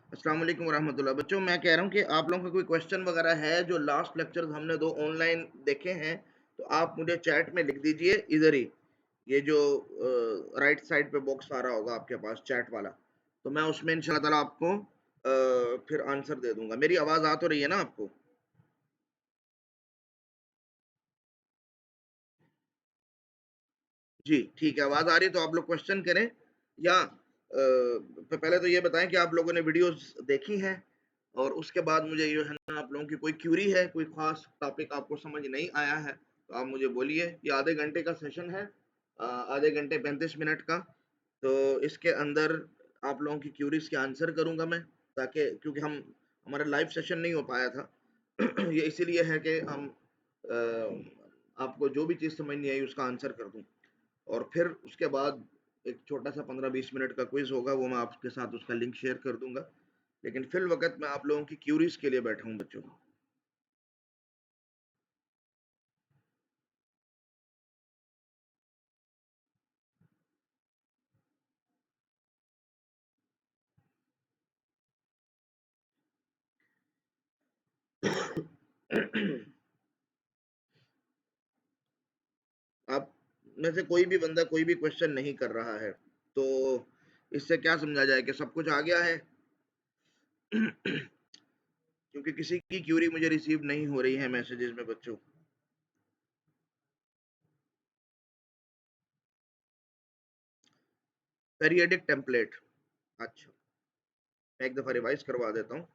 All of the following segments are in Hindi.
अस्सलाम वालेकुम वरहमतुल्लाह। बच्चों, मैं कह रहा हूँ कि आप लोगों का कोई क्वेश्चन वगैरह है जो लास्ट लेक्चर हमने 2 ऑनलाइन देखे हैं, तो आप मुझे चैट में लिख दीजिए इधर ही। ये जो राइट साइड पे बॉक्स आ रहा होगा आपके पास चैट वाला, तो मैं उसमें इंशाल्लाह ताला आपको फिर आंसर दे दूँगा। मेरी आवाज़ आ तो रही है ना आपको? जी, ठीक है, आवाज़ आ रही है तो आप लोग क्वेश्चन करें या पहले तो ये बताएँ कि आप लोगों ने वीडियोज़ देखी हैं? और उसके बाद मुझे जो है ना आप लोगों की कोई क्वेरी है, कोई ख़ास टॉपिक आपको समझ नहीं आया है, तो आप मुझे बोलिए। ये आधे घंटे का सेशन है, आधे घंटे 35 मिनट का। तो इसके अंदर आप लोगों की क्वेरीज़ के आंसर करूँगा मैं, ताकि क्योंकि हमारा लाइव सेशन नहीं हो पाया था। ये इसीलिए है कि हम आपको जो भी चीज़ समझ नहीं आई उसका आंसर कर दूँ। और फिर उसके बाद एक छोटा-सा 15-20 मिनट का क्विज़ होगा, वो मैं आपके साथ उसका लिंक शेयर कर दूँगा। लेकिन फ़िल वक़्त मैं आप लोगों की क्यूरीज़ के लिए बैठा हूँ बच्चों। आप में से कोई भी बंदा कोई भी क्वेश्चन नहीं कर रहा है, तो इससे क्या समझा जाए कि सब कुछ आ गया है? क्योंकि किसी की क्यूरी मुझे रिसीव नहीं हो रही है मैसेजेस में बच्चों। पीरियडिक टेम्पलेट, अच्छा, मैं एक दफ़ा रिवाइज़ करवा देता हूँ।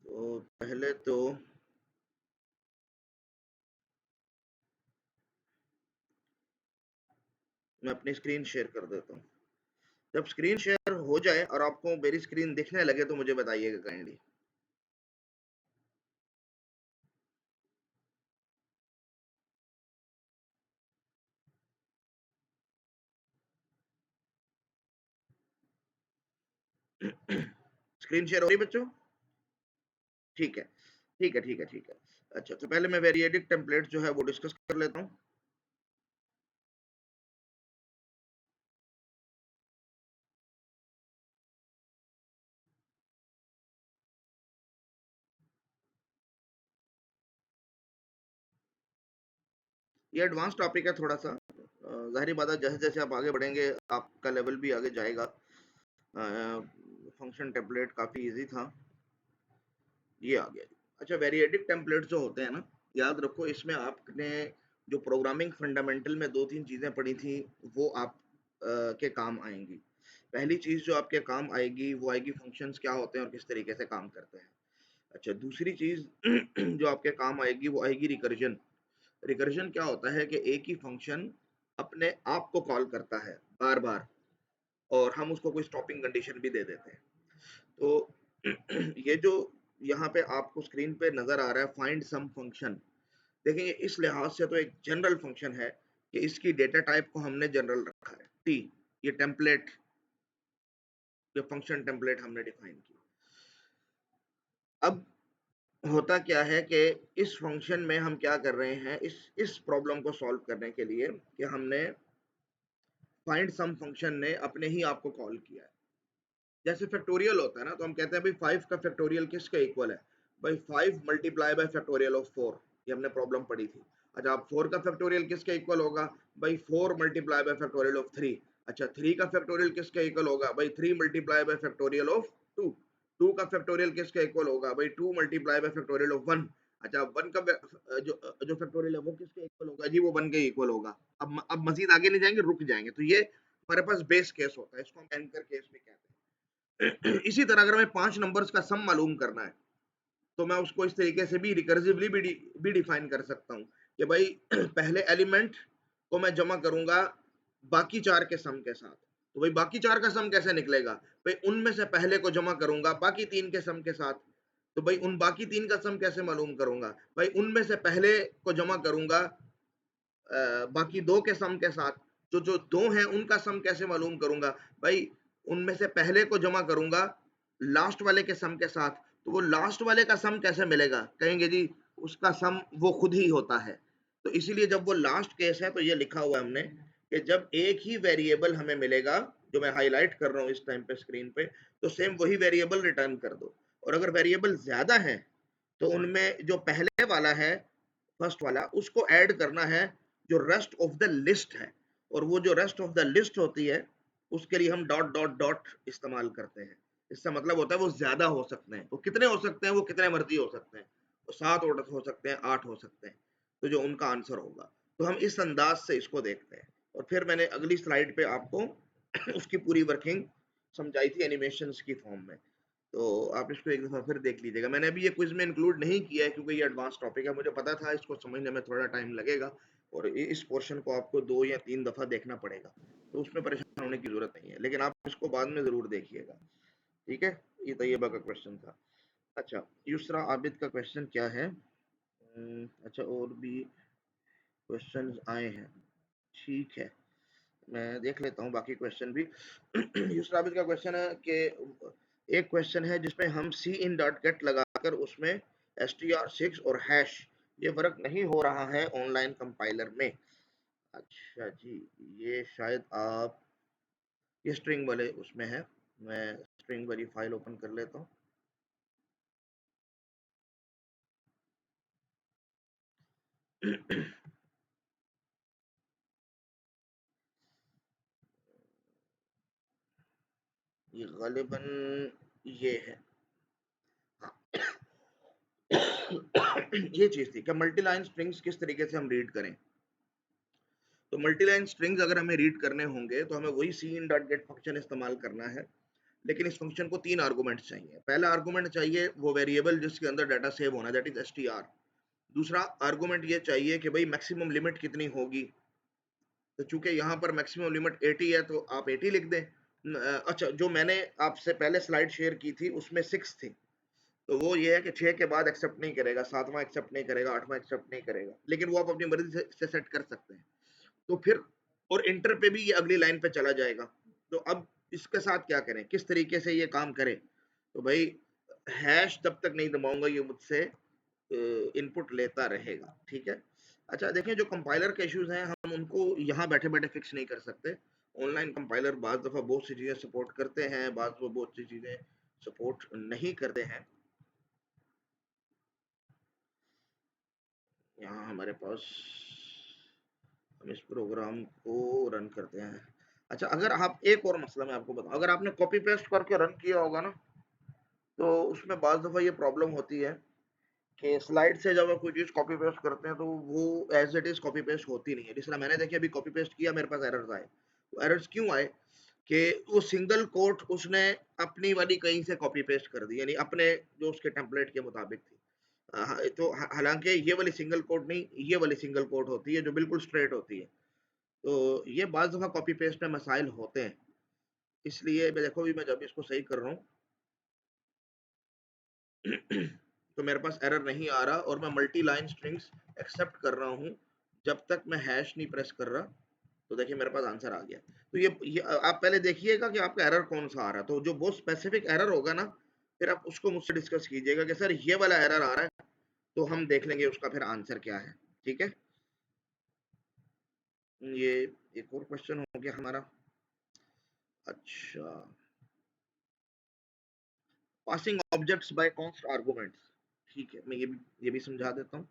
तो पहले तो मैं अपनी स्क्रीन शेयर कर देता हूँ। जब स्क्रीन शेयर हो जाए और आपको मेरी स्क्रीन दिखने लगे तो मुझे बताइएगा काइंडली। स्क्रीन शेयर हो रही है बच्चों? ठीक है, ठीक है, ठीक है, ठीक है। अच्छा, तो पहले मैं वेरिएडिक टेम्पलेट जो है वो डिस्कस कर लेता हूँ। ये एडवांस टॉपिक है थोड़ा-सा। ज़ाहिर-सी बात है जैसे-जैसे आप आगे बढ़ेंगे, आपका लेवल भी आगे जाएगा। फंक्शन टेम्पलेट काफ़ी ईज़ी था। ये आ गया जी। अच्छा, वेरिएडिक टेम्पलेट जो होते हैं ना, याद रखो इसमें आपने जो प्रोग्रामिंग फंडामेंटल में 2-3 चीज़ें पढ़ी थी, वो आप के काम आएँगी। पहली चीज़ जो आपके काम आएगी, वो आएगी फंक्शंस क्या होते हैं और किस तरीके से काम करते हैं। अच्छा, दूसरी चीज़ जो आपके काम आएगी, वो आएगी रिकर्जन। रिकर्जन क्या होता है कि एक ही फंक्शन अपने आप को कॉल करता है बार-बार और हम उसको कोई स्टॉपिंग कंडीशन भी दे देते हैं। तो ये जो यहाँ पे आपको स्क्रीन पे नज़र आ रहा है फाइंड सम फंक्शन, देखिए ये इस लिहाज से तो एक जनरल फंक्शन है कि इसकी डेटा टाइप को हमने जनरल रखा है, टी। ये टेम्पलेट, ये फंक्शन टेम्पलेट हमने डिफाइन की। अब होता क्या है कि इस फंक्शन में हम क्या कर रहे हैं, इस प्रॉब्लम को सॉल्व करने के लिए कि हमने फाइंड सम फंक्शन ने अपने ही आप को कॉल किया है। जैसे फैक्टोरियल होता है ना, तो हम कहते हैं भाई 5 का फैक्टोरियल किसके इक्वल है? भाई 5 मल्टीप्लाई बाय फैक्टोरियल ऑफ 4। ये हमने प्रॉब्लम पढ़ी थी। अच्छा, अब 4 का फैक्टोरियल किसके इक्वल होगा? भाई 4 मल्टीप्लाई बाय फैक्टोरियल ऑफ 3। अच्छा, 3 का फैक्टोरियल किसके इक्वल होगा? भाई 3 मल्टीप्लाई बाय फैक्टोरियल ऑफ 2। 2 का फैक्टोरियल किसके इक्वल होगा? भाई 2 मल्टीप्लाई बाय फैक्टोरियल ऑफ 1। अच्छा, 1 का जो फैक्टोरियल है वो किसके इक्वल होगा? जी, वो 1 के इक्वल होगा। अब मज़ीद आगे नहीं जाएँगे, रुक जाएँगे। तो ये हमारे पास बेस केस होता है। इसको हम एंकर केस भी कहते हैं। इसी तरह अगर हमें 5 नंबर्स का सम मालूम करना है, तो मैं उसको इस तरीके से भी रिकर्सिवली भी डिफाइन कर सकता हूँ कि भाई पहले एलिमेंट को मैं जमा करूँगा बाकी 4 के सम के साथ। तो भाई बाकी 4 का सम कैसे निकलेगा? भाई उनमें से पहले को जमा करूँगा बाकी 3 के सम के साथ। तो भाई उन बाकी 3 का सम कैसे मालूम करूँगा? भाई उनमें से पहले को जमा करूँगा बाकी 2 के सम के साथ। तो जो 2 हैं उनका सम कैसे मालूम करूँगा? भाई उनमें से पहले को जमा करूँगा लास्ट वाले के सम के साथ। तो वो लास्ट वाले का सम कैसे मिलेगा? कहेंगे जी उसका सम वो खुद ही होता है। तो इसीलिए जब वो लास्ट केस है तो ये लिखा हुआ है हमने कि जब एक ही वेरिएबल हमें मिलेगा, जो मैं हाईलाइट कर रहा हूँ इस टाइम पे स्क्रीन पे, तो सेम वही वेरिएबल रिटर्न कर दो। और अगर वेरिएबल ज्यादा है तो उनमें जो पहले वाला है, फर्स्ट वाला, उसको ऐड करना है जो रेस्ट ऑफ द लिस्ट है। और वो जो रेस्ट ऑफ द लिस्ट होती है उसके लिए हम डॉट डॉट डॉट इस्तेमाल करते हैं। इसका मतलब होता है वो ज्यादा हो सकते हैं। वो कितने हो सकते हैं? वो कितने मर्जी हो सकते हैं। वो 7 हो सकते हैं, 8 हो सकते हैं। तो जो उनका आंसर होगा, तो हम इस अंदाज से इसको देखते हैं। और फिर मैंने अगली स्लाइड पे आपको उसकी पूरी वर्किंग समझाई थी एनिमेशंस की फॉर्म में। तो आप इसको एक दफा फिर देख लीजिएगा। मैंने अभी ये क्विज में इंक्लूड नहीं किया है क्योंकि ये एडवांस टॉपिक है, मुझे पता था इसको समझने में थोड़ा टाइम लगेगा और इस पोर्शन को आपको 2 या 3 दफा देखना पड़ेगा, तो उसमें परेशान होने की जरूरत नहीं है, लेकिन आप इसको बाद में जरूर देखिएगा। ठीक है, ये तैयबा का क्वेश्चन था। अच्छा, यूसरा आबिद का क्वेश्चन क्या है? अच्छा, और भी क्वेश्चंस आए हैं, ठीक है, मैं देख लेता हूँ बाकी क्वेश्चन भी। यूसर आबिद का क्वेश्चन है कि एक क्वेश्चन है जिसमें हम सी इन डॉट गेट लगाकर उसमें str6 और हैश, ये वर्क नहीं हो रहा है ऑनलाइन कंपाइलर में। अच्छा जी, ये शायद आप ये स्ट्रिंग वाले उसमें है। मैं स्ट्रिंग वाली फाइल ओपन कर लेता हूँ। ये गालिबन ये है। ये चीज थी कि मल्टीलाइन स्ट्रिंग्स किस तरीके से हम रीड करें। तो मल्टीलाइन स्ट्रिंग्स अगर हमें रीड करने होंगे तो हमें वही सी इन डॉट गेट फंक्शन इस्तेमाल करना है, लेकिन इस फंक्शन को 3 आर्गुमेंट्स चाहिए। पहला आर्गुमेंट चाहिए वो वेरिएबल जिसके अंदर डाटा सेव होना, दैट इज str। दूसरा आर्गुमेंट ये चाहिए कि भाई मैक्सिमम लिमिट कितनी होगी। तो चूंकि यहाँ पर मैक्सिमम लिमिट 80 है तो आप 80 लिख दें। अच्छा, जो मैंने आपसे पहले स्लाइड शेयर की थी उसमें 6 थी, तो वो ये है कि 6 के बाद एक्सेप्ट नहीं करेगा, 7वां एक्सेप्ट नहीं करेगा, 8वां एक्सेप्ट नहीं करेगा, लेकिन वो आप अपनी मर्जी से सेट कर सकते हैं। तो फिर और इंटर पे भी ये अगली लाइन पे चला जाएगा। तो अब इसके साथ क्या करें, किस तरीके से ये काम करे? तो भाई हैश जब तक नहीं दबाऊंगा ये मुझसे इनपुट लेता रहेगा। ठीक है। अच्छा देखिए, जो कंपाइलर के इश्यूज हैं हम उनको यहाँ बैठे बैठे फिक्स नहीं कर सकते। ऑनलाइन कंपाइलर बाज दफा बहुत सी चीजें सपोर्ट करते हैं, बाज वो बहुत सी चीजें सपोर्ट नहीं करते हैं। यहाँ हमारे पास, हम इस प्रोग्राम को रन करते हैं। अच्छा, अगर आप एक और मसला मैं आपको बताऊं, अगर आपने कॉपी पेस्ट करके रन किया होगा ना, तो उसमें बाज दफा ये प्रॉब्लम होती है कि स्लाइड से जब आप कोई चीज कॉपी पेस्ट करते हैं तो वो as it is copy paste होती नहीं है। जिस तरह मैंने देखिए अभी कॉपी पेस्ट किया, मेरे पास एरर्स आए। तो एरर्स क्यों आए? कि वो सिंगल कोट उसने अपनी वाली कहीं से कॉपी पेस्ट कर दी, यानी अपने जो उसके टेम्पलेट के मुताबिक थी। तो हालांकि ये वाली सिंगल कोट नहीं, ये वाली सिंगल कोट होती है जो बिल्कुल स्ट्रेट होती है। तो ये बाज़ दफ़ा कॉपी पेस्ट में मसाइल होते हैं। इसलिए मैं देखो, भी मैं जब इसको सही कर रहा हूँ तो मेरे पास एरर नहीं आ रहा और मैं मल्टी लाइन स्ट्रिंग्स एक्सेप्ट कर रहा हूँ जब तक मैं हैश नहीं प्रेस कर रहा। तो देखिए मेरे पास आंसर आ गया। तो ये आप पहले देखिएगा कि आपका एरर कौन सा आ रहा है। तो जो बहुत स्पेसिफिक एरर होगा ना, फिर आप उसको मुझसे डिस्कस कीजिएगा कि सर ये वाला एरर आ रहा है, तो हम देख लेंगे उसका फिर आंसर क्या है। ठीक है। ये एक और क्वेश्चन हो गया हमारा। अच्छा, passing objects by const arguments. ठीक है, मैं ये भी समझा देता हूँ।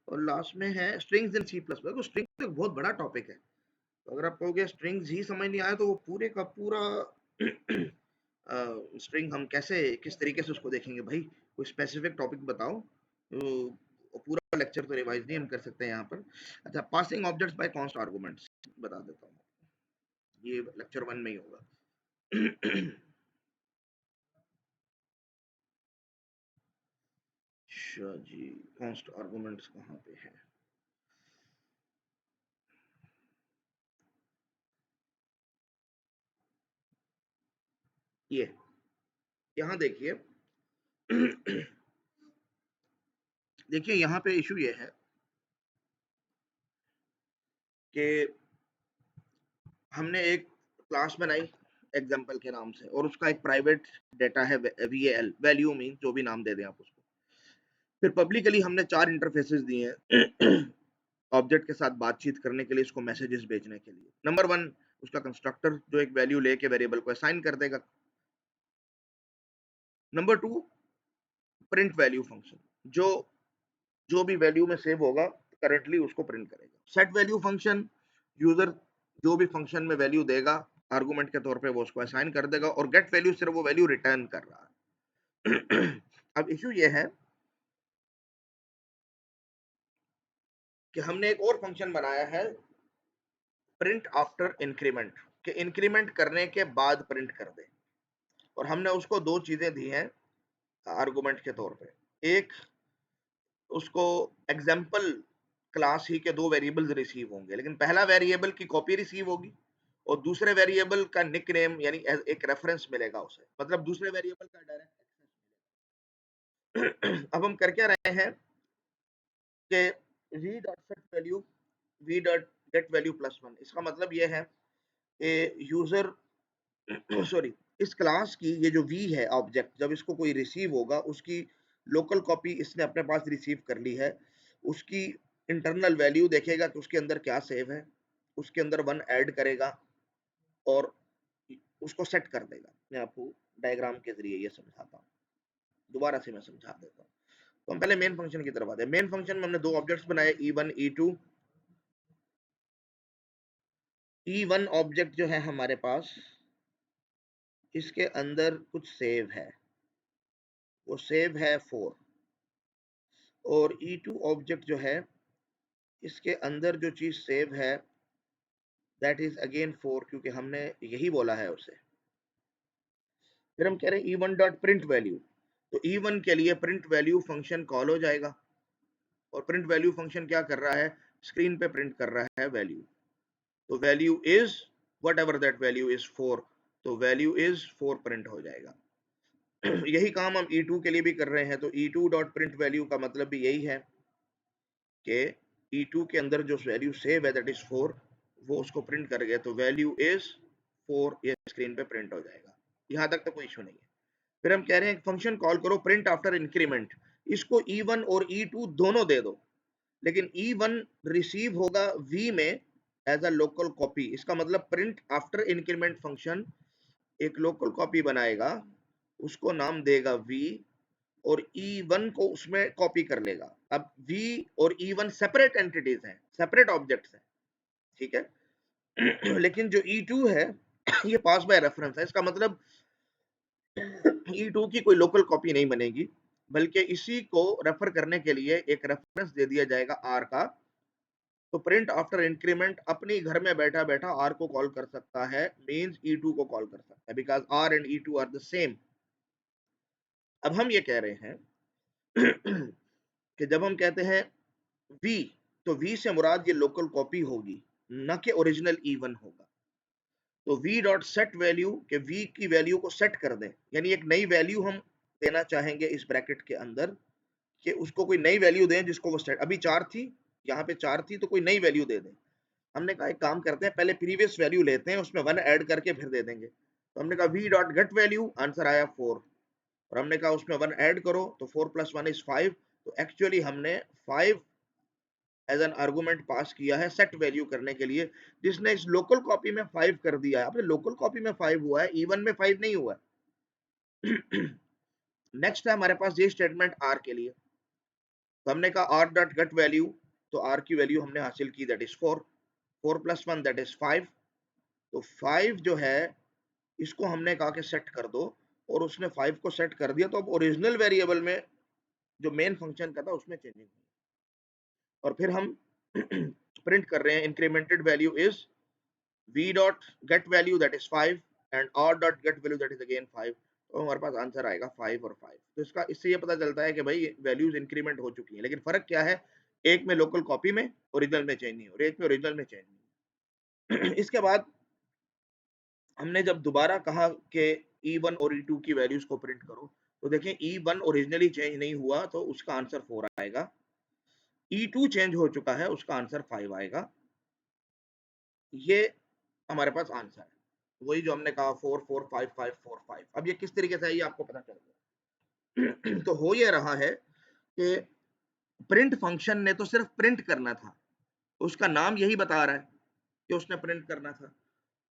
और लास्ट में है स्ट्रिंग्स इन सी प्लस प्लस। तो स्ट्रिंग तो एक बहुत बड़ा टॉपिक है। तो अगर आप कहोगे स्ट्रिंग्स ही समझ नहीं आया तो वो पूरे का पूरा स्ट्रिंग हम कैसे, किस तरीके से उसको देखेंगे भाई? कोई स्पेसिफिक टॉपिक बताओ। तो पूरा लेक्चर तो रिवाइज नहीं हम कर सकते यहाँ पर। अच्छा, passing objects by const arguments बता देता हूँ, ये लेक्चर 1 में ही होगा। अच्छा जी, कॉन्स्ट आर्गुमेंट्स कहाँ पे है? ये यहाँ देखिए। देखिए यहाँ पे इशू ये है कि हमने एक क्लास बनाई एग्जाम्पल के नाम से, और उसका एक प्राइवेट डेटा है VAL, वैल्यू मीन, जो भी नाम दे दें आप उसको। फिर पब्लिकली हमने 4 इंटरफेसेस दिए हैं। ऑब्जेक्ट के साथ बातचीत करने के लिए, इसको मैसेजेस भेजने के लिए। नंबर 1 उसका कंस्ट्रक्टर जो एक वैल्यू लेके वेरिएबल को असाइन कर देगा। नंबर 2 प्रिंट वैल्यू फंक्शन, जो भी वैल्यू में सेव होगा करंटली उसको प्रिंट करेगा। सेट वैल्यू फंक्शन, यूजर जो भी फंक्शन में वैल्यू देगा आर्गुमेंट के तौर पे वो उसको असाइन कर देगा, और गेट वैल्यू सिर्फ वो वैल्यू रिटर्न कर रहा है। अब इशू ये है कि हमने एक और फंक्शन बनाया है प्रिंट आफ्टर इंक्रीमेंट, कि इंक्रीमेंट करने के बाद प्रिंट कर दे, और हमने उसको दो चीजें दी हैं आर्गुमेंट के तौर पे। एक, उसको एग्जाम्पल क्लास ही के दो वेरिएबल्स रिसीव होंगे, लेकिन पहला वेरिएबल की कॉपी रिसीव होगी और दूसरे वेरिएबल का निकनेम यानी एक रेफरेंस मिलेगा उसे, मतलब दूसरे वेरिएबल का डायरेक्ट एक्सेस। अब हम कर क्या रहे हैं कि v dot set value v dot get value plus 1, इसका मतलब ये है कि यूजर सॉरी इस क्लास की ये जो v है ऑब्जेक्ट, जब इसको कोई रिसीव होगा उसकी लोकल कॉपी इसने अपने पास रिसीव कर ली है, उसकी इंटरनल वैल्यू देखेगा कि उसके अंदर क्या सेव है, उसके अंदर 1 ऐड करेगा और उसको सेट कर देगा। मैं आपको डायग्राम के जरिए ये समझाता हूँ, दोबारा से मैं समझा देता हूँ। तो हम पहले मेन फंक्शन की तरफ आते हैं। मेन फंक्शन में हमने दो ऑब्जेक्ट्स बनाए e1 e2। e1 ऑब्जेक्ट जो है हमारे पास, इसके अंदर कुछ सेव है, वो सेव है 4, और e2 ऑब्जेक्ट जो है इसके अंदर जो चीज सेव है दैट इज अगेन 4, क्योंकि हमने यही बोला है उसे। फिर हम कह रहे हैं e1 डॉट प्रिंट वैल्यू, तो e1 के लिए प्रिंट वैल्यू फंक्शन कॉल हो जाएगा, और प्रिंट वैल्यू फंक्शन क्या कर रहा है, स्क्रीन पे प्रिंट कर रहा है वैल्यू। तो value is what ever that value is 4, तो वैल्यू इज 4 प्रिंट हो जाएगा। यही काम हम e2 के लिए भी कर रहे हैं, तो e2 डॉट प्रिंट वैल्यू का मतलब भी यही है कि e2 के अंदर जो वैल्यू सेव है दैट इज 4, वो उसको प्रिंट कर गया, तो वैल्यू इज 4 ये स्क्रीन पे प्रिंट हो जाएगा। यहां तक तो कोई इशू नहीं है। फिर हम कह रहे हैं फंक्शन कॉल करो प्रिंट आफ्टर इंक्रीमेंट, इसको e1 और e2 दोनों दे दो, लेकिन e1 रिसीव होगा v में एज अ लोकल कॉपी। इसका मतलब प्रिंट आफ्टर इंक्रीमेंट फंक्शन एक लोकल कॉपी बनाएगा, उसको नाम देगा v, और e1 को उसमें कॉपी कर लेगा। अब v और e1 सेपरेट एंटिटीज हैं, सेपरेट ऑब्जेक्ट्स हैं, ठीक है। लेकिन जो e2 है ये पास बाय रेफरेंस है, इसका मतलब e2 की कोई लोकल कॉपी नहीं बनेगी, बल्कि इसी को रेफर करने के लिए एक रेफरेंस दे दिया जाएगा r का। तो प्रिंट आफ्टर इंक्रीमेंट अपनी घर में बैठा बैठा r को कॉल कर सकता है, मींस e2 को कॉल कर सकता है, because r and e2 are the same. अब हम ये कह रहे हैं कि जब हम कहते हैं v, तो v से मुराद ये लोकल कॉपी होगी, न कि ओरिजिनल e1 होगा। तो v डॉट सेट वैल्यू के v की वैल्यू को सेट कर दें, यानी एक नई वैल्यू हम देना चाहेंगे इस ब्रैकेट के अंदर, कि उसको कोई नई वैल्यू दें जिसको वो सेट, अभी 4 थी, यहाँ पे 4 थी, तो कोई नई वैल्यू दे दें। हमने कहा एक काम करते हैं, पहले प्रीवियस वैल्यू लेते हैं, उसमें 1 ऐड करके फिर दे देंगे। तो हमने कहा v dot get value, answer आया 4, और हमने कहा उसमें 1 ऐड करो, तो 4 प्लस 1 इज 5। तो एक्चुअली हमने 5 एज एन आर्गुमेंट पास किया है सेट वैल्यू करने के लिए, जिसने इस लोकल कॉपी में 5 कर दिया है। अब लोकल कॉपी में 5 हुआ है, e1 में 5 नहीं हुआ है। नेक्स्ट है हमारे पास ये स्टेटमेंट r के लिए, तो हमने कहा r डॉट गेट वैल्यू, तो r की वैल्यू हमने हासिल की that is 4, 4 plus 1 that is 5। तो 5 जो है इसको हमने कहा कि सेट कर दो, और उसने 5 को सेट कर दिया, तो अब ओरिजिनल वेरिएबल में जो मेन फंक्शन का था उसमें चेंजिंग हुई, और फिर हम प्रिंट कर रहे हैं incremented value is v dot get value that is 5 and r dot get value that is again 5। तो हमारे पास आंसर आएगा 5 और 5। तो इसका इससे ये पता चलता है कि भाई वैल्यूज इंक्रीमेंट हो चुकी हैं, लेकिन फर्क क्या है, एक में लोकल कॉपी में ओरिजिनल में चेंज नहीं हो, और एक में ओरिजिनल में चेंज नहीं। इसके बाद हमने जब दोबारा कहा कि e1 और e2 की वैल्यूज को प्रिंट करो, तो देखें e1 ओरिजिनली चेंज नहीं हुआ, तो उसका आंसर 4 आएगा। e2 चेंज हो चुका है, उसका आंसर 5 आएगा। ये हमारे पास आंसर है, वही जो हमने कहा 4 4 5 5 4 5। अब ये किस तरीके से है ये आपको पता चल गया। तो हो ये रहा है कि प्रिंट फंक्शन ने तो सिर्फ प्रिंट करना था, उसका नाम यही बता रहा है कि उसने प्रिंट करना था।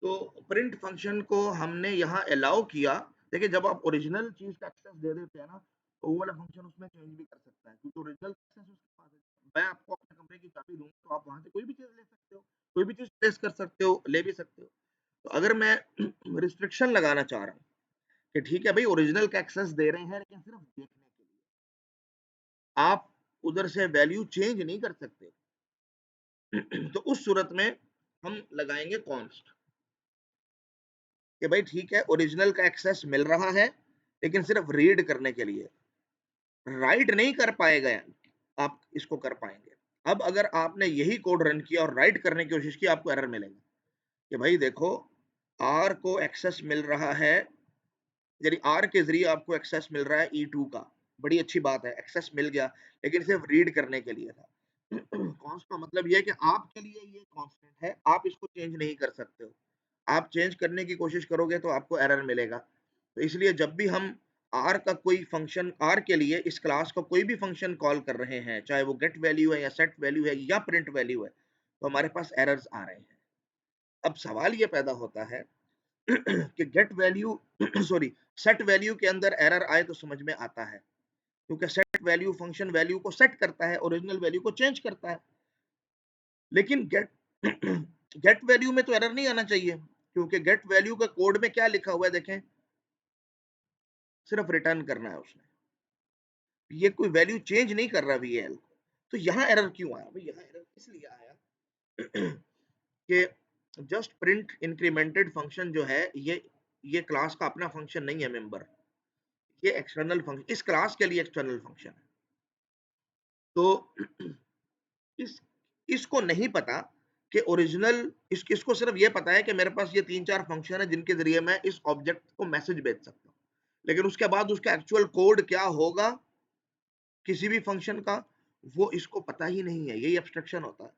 तो प्रिंट फंक्शन को हमने यहाँ अलाउ किया। देखिए जब आप ओरिजिनल चीज का एक्सेस दे देते हैं ना, तो वो वाला फंक्शन उसमें चेंज भी कर सकता है, क्योंकि ओरिजिनल एक्सेस उसके पास है। मैं आपको अपने कमरे की चाबी दूंगा तो आप वहां से कोई भी चीज ले सकते हो, कोई भी चीज ट्रेस कर सकते हो, ले भी सकते हो। तो अगर मैं रिस्ट्रिक्शन लगाना चाह रहा हूँ कि ठीक है भाई ओरिजिनल का एक्सेस दे रहे हैं लेकिन सिर्फ देखने के लिए, आप उधर से वैल्यू चेंज नहीं कर सकते, तो उस सूरत में हम लगाएंगे कॉन्स्ट कि भाई ठीक है ओरिजिनल का एक्सेस मिल रहा है लेकिन सिर्फ रीड करने के लिए, राइट नहीं कर पाएगा, आप इसको कर पाएंगे। अब अगर आपने यही कोड रन किया और राइट करने की कोशिश की, आपको एरर मिलेगा कि भाई देखो आर को एक्सेस मिल रहा है, यानी आर के जरिए आपको एक्सेस मिल रहा है E2 का, बड़ी अच्छी बात है, एक्सेस मिल गया, लेकिन सिर्फ रीड करने के लिए था। कॉन्स्ट का मतलब यह है कि आपके लिए ये कांस्टेंट है, आप इसको चेंज नहीं कर सकते हो। आप चेंज करने की कोशिश करोगे तो आपको एरर मिलेगा। तो इसलिए जब भी हम आर का कोई फंक्शन, आर के लिए इस क्लास का कोई भी फंक्शन कॉल कर रहे हैं, चाहे वो गेट वैल्यू है या सेट वैल्यू है या प्रिंट वैल्यू है, तो हमारे पास एरर्स आ रहे हैं। अब सवाल ये पैदा होता है कि get value sorry set value के अंदर एरर आए तो समझ में आता है, क्योंकि सेट वैल्यू फंक्शन वैल्यू को सेट करता है, ओरिजिनल वैल्यू को चेंज करता है। लेकिन गेट गेट वैल्यू में तो एरर नहीं आना चाहिए, क्योंकि गेट वैल्यू का कोड में क्या लिखा हुआ है देखें, सिर्फ रिटर्न करना है उसने, ये कोई वैल्यू चेंज नहीं कर रहा वीएल। तो यहाँ एरर क्यों आया भाई? यहाँ एरर इसलिए आया कि जस्ट प्रिंट इंक्रीमेंटेड फंक्शन जो है, ये क्लास का अपना फंक्शन नहीं है मेंबर, ये एक्सटर्नल फंक्शन, इस क्लास के लिए एक्सटर्नल फंक्शन है। तो इस इसको नहीं पता कि ओरिजिनल, इसको सिर्फ ये पता है कि मेरे पास ये 3-4 फंक्शन है जिनके जरिए मैं इस ऑब्जेक्ट को मैसेज भेज सकता हूँ, लेकिन उसके बाद उसका एक्चुअल कोड क्या होगा किसी भी फंक्शन का, वो इसको पता ही नहीं है। यही एब्स्ट्रक्शन होता है।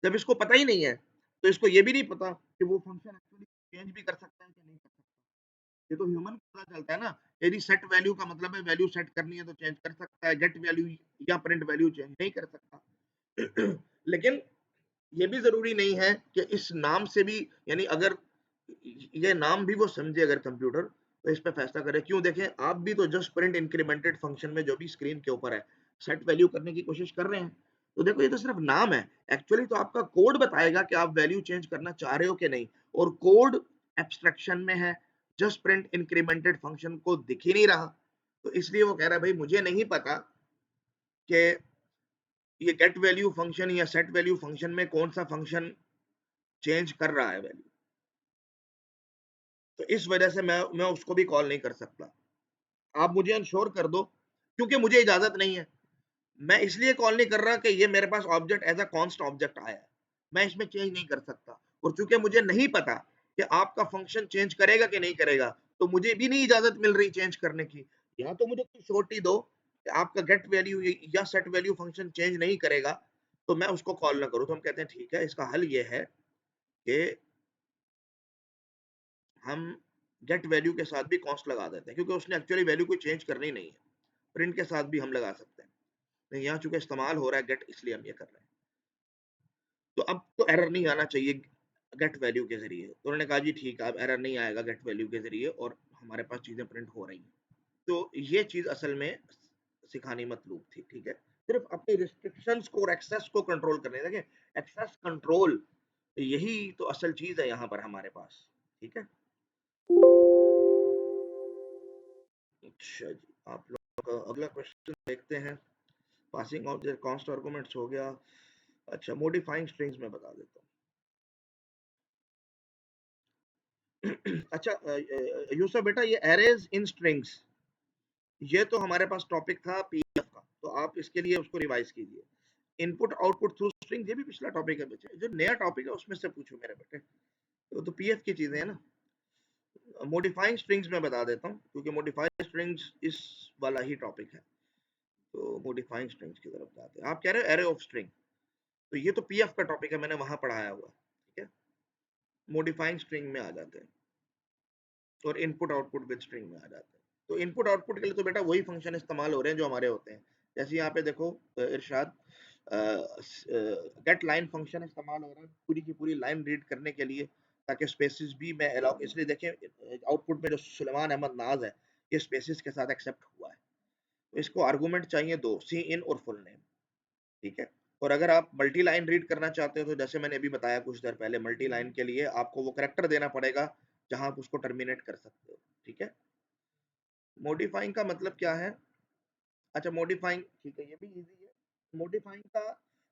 जब इसको पता ही नहीं है तो इसको ये भी नहीं पता कि वो फंक्शन एक्चुअली चेंज भी कर सकता है कि नहीं कर सकता। ये तो ह्यूमन को पता चलता है ना, यदि सेट वैल्यू का मतलब है वैल्यू सेट करनी है तो चेंज कर सकता है, गेट वैल्यू या प्रिंट वैल्यू चेंज नहीं कर सकता। लेकिन ये भी जरूरी नहीं है कि इस नाम से भी, यानी अगर ये नाम भी वो समझे अगर कंप्यूटर, तो इस पे फैसला करे। क्यों? देखें आप भी तो जस्ट प्रिंट इंक्रीमेंटेड फंक्शन में जो भी स्क्रीन के ऊपर है सेट वैल्यू करने की कोशिश कर रहे हैं, तो देखो ये तो सिर्फ नाम है, एक्चुअली तो आपका कोड बताएगा कि आप वैल्यू चेंज करना चाह रहे हो कि नहीं, और कोड एब्स्ट्रक्शन में है, जस्ट प्रिंट इंक्रीमेंटेड फंक्शन को दिख ही नहीं रहा। तो इसलिए वो कह रहा है भाई मुझे नहीं पता कि ये गेट वैल्यू फंक्शन या सेट वैल्यू फंक्शन में कौन सा फंक्शन चेंज कर रहा है वैल्यू, तो इस वजह से मैं उसको भी कॉल नहीं कर सकता। आप मुझे इंश्योर कर दो, क्योंकि मुझे इजाजत नहीं है। मैं इसलिए कॉल नहीं कर रहा कि ये मेरे पास object as a const object आया है, मैं इसमें चेंज नहीं कर सकता, और चूंकि मुझे नहीं पता कि आपका फंक्शन चेंज करेगा कि नहीं करेगा, तो मुझे भी नहीं इजाजत मिल रही चेंज करने की। या तो मुझे कोई श्योरिटी दो कि आपका गेट वैल्यू या सेट वैल्यू फंक्शन चेंज नहीं करेगा, तो मैं उसको कॉल ना करूं। तो हम कहते हैं ठीक है, इसका हल ये है कि हम गेट वैल्यू के साथ भी कॉन्स्ट लगा देते हैं, क्योंकि उसने एक्चुअली वैल्यू को चेंज करनी नहीं है। प्रिंट के साथ भी हम लगा सकते हैं, लेकिन यहाँ चूंकि इस्तेमाल हो रहा है गेट, इसलिए हम ये कर रहे हैं। तो अब तो एरर नहीं आना चाहिए गेट वैल्यू के जरिए। तो उन्होंने कहा जी ठीक है, अब एरर नहीं आएगा गेट वैल्यू के जरिए और हमारे पास चीजें प्रिंट हो रही हैं। तो ये चीज असल में सिखानी मतलूब थी, ठीक है, सिर्फ अपनी रिस्ट्रिक्शंस को और एक्सेस को कंट्रोल करने। देखिए एक्सेस कंट्रोल, यही तो असल चीज है यहाँ पर हमारे पास, ठीक है। अच्छा जी, आप लोग का अगला क्वेश्चन देखते हैं। Passing of the const arguments हो गया। अच्छा, मॉडिफाइंग स्ट्रिंग्स में बता देता हूँ। अच्छा यूसुफ बेटा, ये एरेज इन स्ट्रिंग्स, ये तो हमारे पास टॉपिक था पीएफ का, तो आप इसके लिए उसको रिवाइज कीजिए। इनपुट आउटपुट थ्रू स्ट्रिंग, ये भी पिछला टॉपिक है बच्चे, जो नया टॉपिक है उसमें से पूछो मेरे बेटे, तो पीएफ की चीजें है ना। मॉडिफाइंग स्ट्रिंग्स में बता देता हूँ, क्योंकि मॉडिफाइंग स्ट्रिंग्स इस वाला ही टॉपिक है। तो मॉडिफाइंग स्ट्रिंग्स की तरफ जाते हैं। आप कह रहे हो एरे ऑफ स्ट्रिंग, तो ये तो पीएफ का टॉपिक है, मैंने वहां पढ़ाया हुआ, ठीक है। मॉडिफाइंग स्ट्रिंग में आ जाते हैं और इनपुट आउटपुट विद स्ट्रिंग में आ जाते हैं। तो इनपुट आउटपुट के लिए तो बेटा वही फंक्शन इस्तेमाल हो रहे हैं जो हमारे होते हैं। जैसे यहाँ पे देखो इरशाद, गेट लाइन फंक्शन इस्तेमाल हो रहा है पूरी की पूरी लाइन रीड करने के लिए, ताकि स्पेसिस भी मैं अलाउ, इसलिए देखें आउटपुट में जो सुलेमान अहमद नाज है ये स्पेसिस के साथ एक्सेप्ट हुआ है। तो इसको आर्गुमेंट चाहिए दो, सी इन और फुल नेम, ठीक है। और अगर आप मल्टी लाइन रीड करना चाहते हो तो जैसे मैंने अभी बताया कुछ देर पहले, मल्टी लाइन के लिए आपको वो करेक्टर देना पड़ेगा जहां आप उसको टर्मिनेट कर सकते हो, ठीक है। मॉडिफाइंग का मतलब क्या है? अच्छा मॉडिफाइंग, ठीक है, ये भी इजी है। मॉडिफाइंग का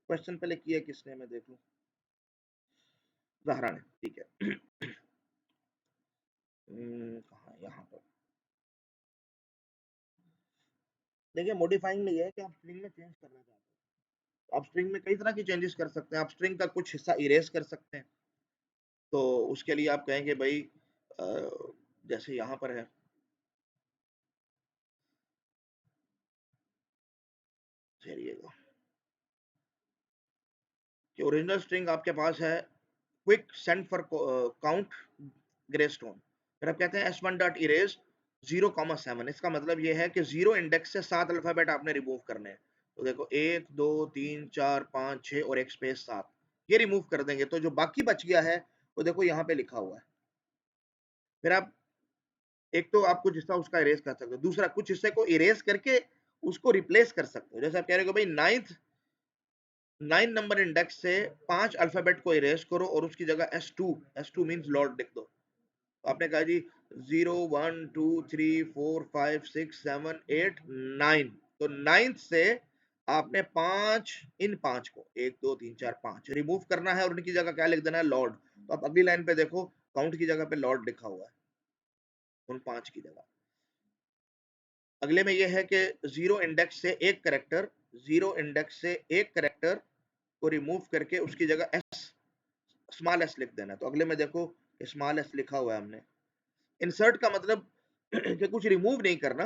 क्वेश्चन पहले किया किसने, मैं देख लूं, ज़हरा ने, ठीक है। कहाँ, यहाँ पर देखिए, मॉडिफाइंग में ये है कि आप स्ट्रिंग में चेंज करना चाहते हैं। आप स्ट्रिंग में कई तरह की चेंजेस कर सकते हैं। आप स्ट्रिंग का कुछ हिस्सा इरेज कर सकते हैं, तो उसके लिए आप कहेंगे भाई जैसे यहाँ पर है, चलिएगा कि ओरिजिनल स्ट्रिंग आपके पास है quick send for count grey stone, फिर आप कहते हैं s1 डॉट इरेज 0,7। इसका मतलब ये है कि 0 इंडेक्स से 7 अल्फाबेट आपने रिमूव करने हैं। तो देखो 1 2 3 4 5 6 और एक स्पेस 7, ये रिमूव कर देंगे तो जो बाकी बच गया है वो देखो यहाँ पे लिखा हुआ है। फिर आप एक तो आप कुछ हिस्सा उसका इरेज कर सकते हो, दूसरा कुछ हिस्से को इरेज करके उसको रिप्लेस कर सकते हो। जैसे आप कह रहे हो भाई 9 नंबर इंडेक्स से 5 अल्फाबेट को इरेज करो और उसकी जगह S2 मींस लॉर्ड लिख दो। तो आपने कहा जी 0 1 2 3 4 5 6 7 8 9, तो 9th से आपने 5, इन 5 को 1 2 3 4 5 रिमूव करना है और उनकी जगह क्या लिख देना है, लॉर्ड। तो आप अगली लाइन पे देखो काउंट की जगह पे लॉर्ड लिखा हुआ है उन 5 की जगह। अगले में यह है कि जीरो इंडेक्स से एक करेक्टर, जीरो इंडेक्स से एक करेक्टर को रिमूव करके उसकी जगह एस, स्मॉल एस लिख देना। तो अगले में देखो स्मॉल एस लिखा हुआ है हमने। इंसर्ट का मतलब कि कुछ रिमूव नहीं करना,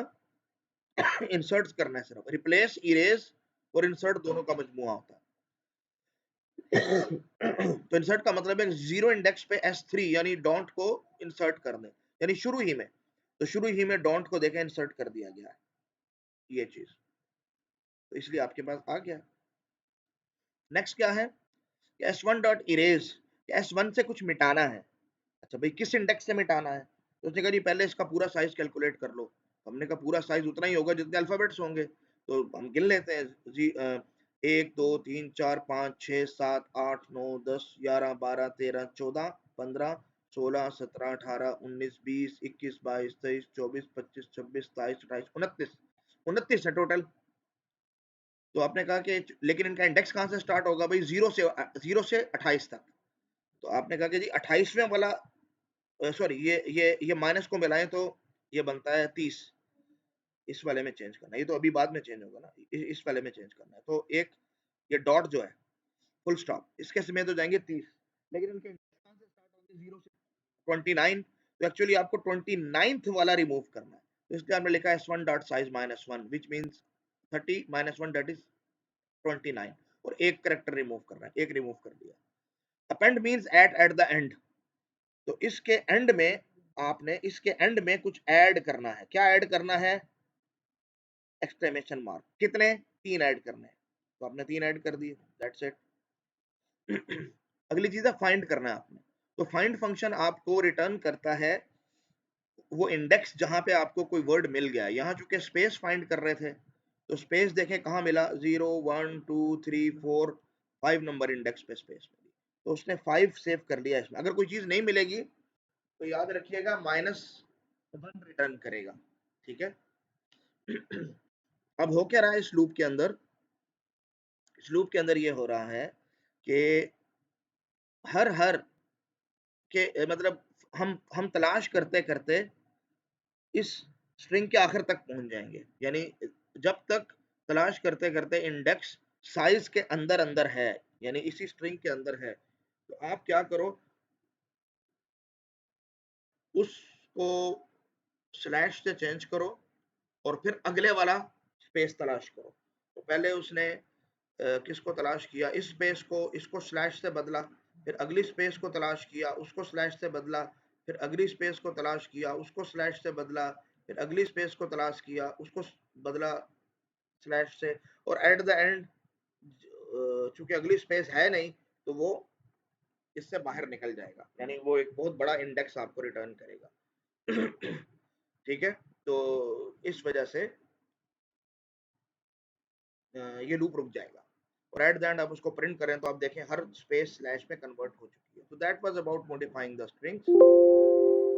इंसर्ट करना है सिर्फ। रिप्लेस, इरेज और इंसर्ट दोनों का मजमुआ होता है। तो इंसर्ट का मतलब है जीरो इंडेक्स पे S3 यानी डोंट को इंसर्ट कर दें, यानी शुरू ही में, तो शुरू ही में डोंट को देखें इंसर्ट कर दिया गया है ये चीज, तो इसलिए आपके पास आ गया। नेक्स्ट क्या है, S1 डॉट इरेज, S1 से कुछ मिटाना है। अच्छा भाई किस इंडेक्स से मिटाना है, तो उसने कहा जी पहले इसका पूरा साइज कैलकुलेट कर लो। हमने कहा पूरा साइज उतना ही होगा जितने अल्फाबेट्स होंगे, तो हम गिन लेते हैं जी 1 2 3 4 5 6 7 8 9 10 11 12 13 14 15 16 17 18 19 20 21 22 23 24 25 26 27 28 29, 29 है टोटल। तो आपने कहा कि लेकिन इनका इंडेक्स कहाँ से स्टार्ट होगा भाई, 0 से 28 तक। तो आपने कहा कि जी 28वें वाला, सॉरी ये माइनस को मिलाएं तो ये बनता है 30, इस वाले में चेंज करना है, ये तो अभी बाद में चेंज होगा ना, इस वाले में चेंज करना है। तो एक ये डॉट जो है फुल स्टॉप, इसके समय तो जाएंगे 30, लेकिन इनके कहाँ से स्टार्ट होंगे, 0 से 29, तो एक्चुअली आपको 29th वाला रिमूव करना है। तो इसलिए हमने लिखा है S1 dot size -1 which means 30 -1 that is 29, और एक करेक्टर रिमूव करना है, एक रिमूव कर दिया। Append means at the end, तो इसके एंड में आपने इसके एंड में कुछ ऐड करना है। क्या ऐड करना है, एक्सक्लेमेशन मार्क। कितने, 3 ऐड करने हैं, तो आपने 3 ऐड कर दिए, दैट्स इट। अगली चीज है फाइंड करना है आपने। तो फाइंड फंक्शन आपको रिटर्न करता है वो इंडेक्स जहां पे आपको कोई वर्ड मिल गया। यहाँ चूंकि स्पेस फाइंड कर रहे थे तो स्पेस देखें कहाँ मिला, 0 1 2 3 4 5 नंबर इंडेक्स पे स्पेस मिली, तो उसने 5 सेव कर लिया इसमें। अगर कोई चीज नहीं मिलेगी तो याद रखिएगा -1 रिटर्न करेगा, ठीक है। अब हो क्या रहा है इस लूप के अंदर, इस लूप के अंदर ये हो रहा है कि हर हर के मतलब हम तलाश करते करते इस स्ट्रिंग के आखिर तक पहुंच जाएंगे, यानी जब तक तलाश करते करते इंडेक्स साइज के अंदर अंदर है, यानी इसी स्ट्रिंग के अंदर है, तो आप क्या करो, उसको स्लैश से चेंज करो और फिर अगले वाला स्पेस तलाश करो। तो पहले उसने किसको तलाश किया, इस स्पेस को, इसको स्लैश से बदला, फिर अगली स्पेस को तलाश किया, उसको स्लैश से बदला, फिर अगली स्पेस को तलाश किया, उसको स्लैश से बदला, फिर अगली स्पेस को तलाश किया, उसको बदला स्लैश से, और एट द एंड चूंकि अगली स्पेस है नहीं तो वो इससे बाहर निकल जाएगा, यानी वो एक बहुत बड़ा इंडेक्स आपको रिटर्न करेगा। ठीक है, तो इस वजह से ये लूप रुक जाएगा और एट द एंड आप उसको प्रिंट करें तो आप देखें हर स्पेस स्लैश में कन्वर्ट हो चुकी है। तो that was about modifying the strings.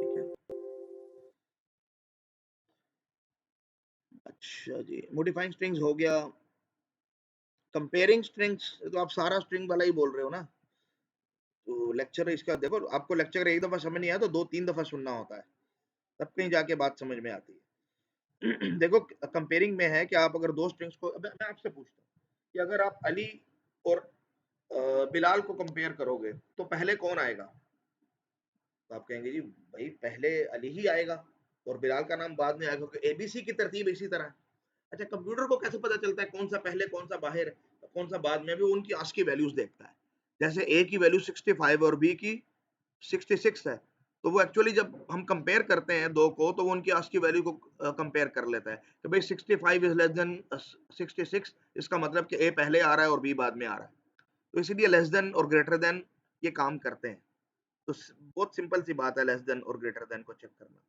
ठीक है, अच्छा जी, मॉडिफाइंग स्ट्रिंग्स हो गया। कंपेयरिंग स्ट्रिंग्स तो आप सारा स्ट्रिंग वाला ही बोल रहे हो ना, तो लेक्चर इसका देखो, आपको लेक्चर एक दफा समझ नहीं आया तो 2-3 दफा सुनना होता है, तब कहीं जाके बात समझ में आती है। देखो कंपेयरिंग में है कि आप अगर दो स्ट्रिंग्स को, अब मैं आपसे पूछता हूँ कि अगर आप अली और बिलाल को कंपेयर करोगे तो पहले कौन आएगा? तो आप कहेंगे जी भाई पहले अली ही आएगा और बिलाल का नाम बाद में आएगा, क्योंकि एबीसी की तरतीब इसी तरह है। अच्छा, कंप्यूटर को कैसे पता चलता है कौन सा पहले कौन सा बाहर कौन सा बाद में? भी उनकी आस्की वैल्यूज देखता है। जैसे ए की वैल्यू 65 और बी की 66 है, तो वो एक्चुअली जब हम कंपेयर करते हैं दो को तो वो उनकी आस्की वैल्यू को कंपेयर कर लेता है कि भाई 65 इज लेस देन 66, इसका मतलब कि ए पहले आ रहा है और बी बाद में आ रहा है। तो इसीलिए लेस देन और ग्रेटर देन ये काम करते हैं। तो बहुत सिंपल सी बात है लेस देन और ग्रेटर देन को चेक करना।